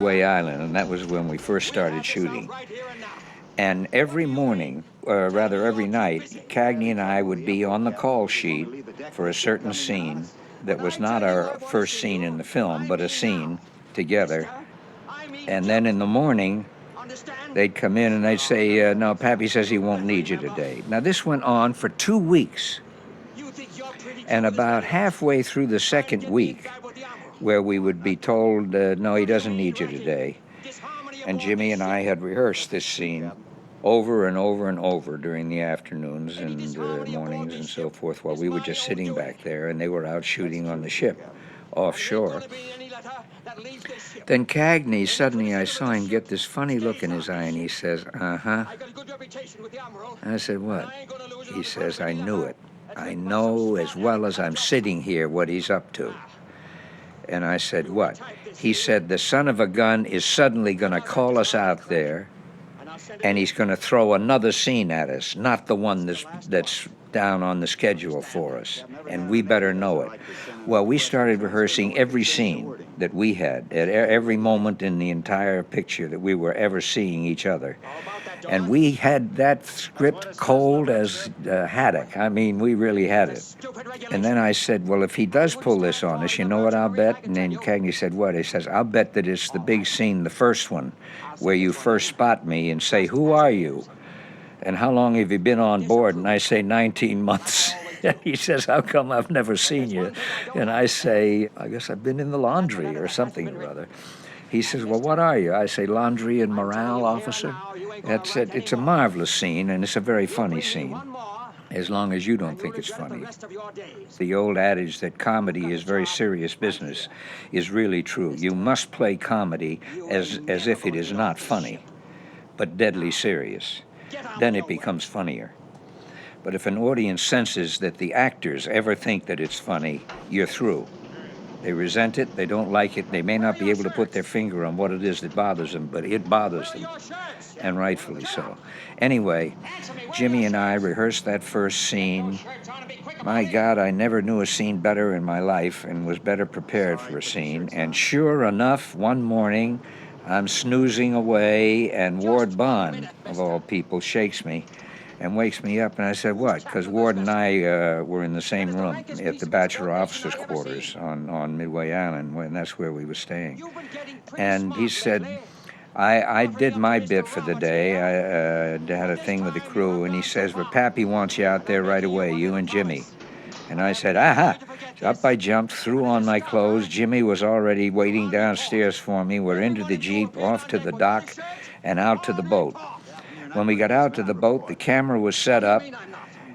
Broadway Island, and that was when we first started shooting. And every morning, or rather every night, Cagney and I would be on the call sheet for a certain scene that was not our first scene in the film, but a scene together. And then in the morning, they'd come in and they'd say, no, Pappy says he won't need you today. Now, this went on for 2 weeks. And about halfway through the second week, where we would be told, no, he doesn't need you today. And Jimmy and I had rehearsed this scene over and over and over during the afternoons and mornings and so forth, while we were just sitting back there and they were out shooting on the ship offshore. Then Cagney, suddenly I saw him get this funny look in his eye, and he says, uh-huh. And I said, what? He says, I knew it. I know as well as I'm sitting here what he's up to. And I said, what? He said, the son of a gun is suddenly going to call us out there, and he's going to throw another scene at us, not the one that's down on the schedule for us, and we better know it. Well, we started rehearsing every scene that we had, at every moment in the entire picture that we were ever seeing each other. And we had that script cold as a haddock. I mean, we really had it. And then I said, well, if he does pull this on us, you know what I'll bet? And then Cagney said, what? He says, I'll bet that it's the big scene, the first one, where you first spot me and say, who are you? And how long have you been on board? And I say, 19 months. He says, how come I've never seen you? And I say, I guess I've been in the laundry or something or other. He says, well, what are you? I say, laundry and morale officer. That's it. It's a marvelous scene, and it's a very funny scene, as long as you don't think it's funny. The old adage that comedy is very serious business is really true. You must play comedy as if it is not funny, but deadly serious. Then it becomes funnier. But if an audience senses that the actors ever think that it's funny, you're through. They resent it, they don't like it, they may not be able to put their finger on what it is that bothers them, but it bothers them, and rightfully so. Anyway, Jimmy and I rehearsed that first scene. My God, I never knew a scene better in my life and was better prepared for a scene. And sure enough, one morning, I'm snoozing away, and Ward Bond, of all people, shakes me and wakes me up, and I said, what? Because Ward and I were in the same room at the Bachelor Officers' Quarters on Midway Island, and that's where we were staying. And he said, I did my bit for the day. I had a thing with the crew, and he says, well, Pappy wants you out there right away, you and Jimmy. And I said, aha. So up I jumped, threw on my clothes. Jimmy was already waiting downstairs for me. We're into the Jeep, off to the dock, and out to the boat. When we got out to the boat, the camera was set up,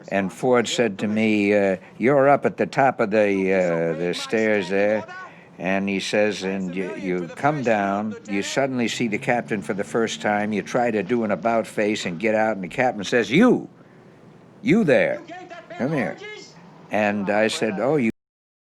and Ford said to me, you're up at the top of the stairs there. And he says, and you come down, you suddenly see the captain for the first time, you try to do an about face and get out, and the captain says, you there, come here. And I said, oh, you